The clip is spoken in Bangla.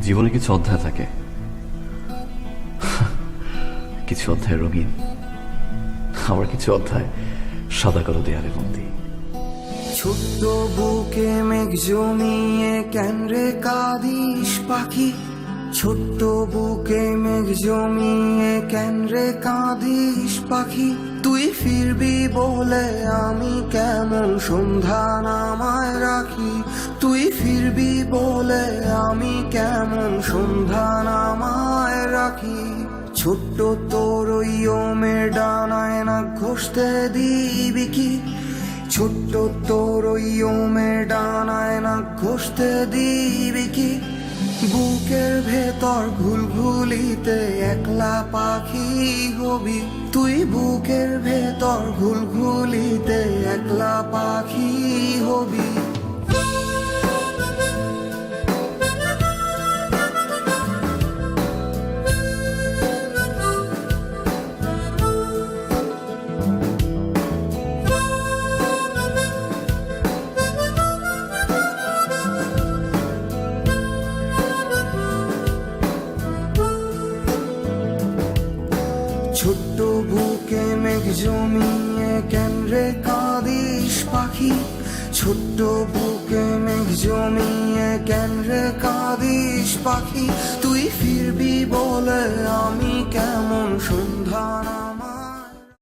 জীবনে কিছু অধ্যায় থাকে, কিছু অধ্যায় রঙিন, আবার কিছু অধ্যায় সাদা কালো দেয়ালে বন্দি। ছোট্ট বুকে মেঘ জমিয়ে কেন রে কাঁদিস পাখি, ছোট্ট বুকে মেঘ জমিয়ে কেন রে কাঁদিস পাখি, তুই ফিরবি বলে আমি কেমন সন্ধ্যা নামায় রাখি, তুই ফিরবি বলে আমি কেমন সন্ধ্যা নামায় রাখি। ছোট্ট তোর ওই ওমের ডানায় না ঘষতে দিবি কি, ছোট্ট তোর ওই ওমের ডানায় না ঘষতে দিবি কি, বুকের ভেতর ঘুলঘুলিতে একলা পাখি হবি, তুই বুকের ভেতর ঘুলঘুলিতে একলা পাখি হবি। ছোট্ট বুকে মেঘ জমিয়ে কেন রে কাঁদিস পাখি, ছোট্ট বুকে মেঘ জমিয়ে কেন রে কাঁদিস পাখি, তুই ফিরবি বলে আমি কেমন সন্ধ্যা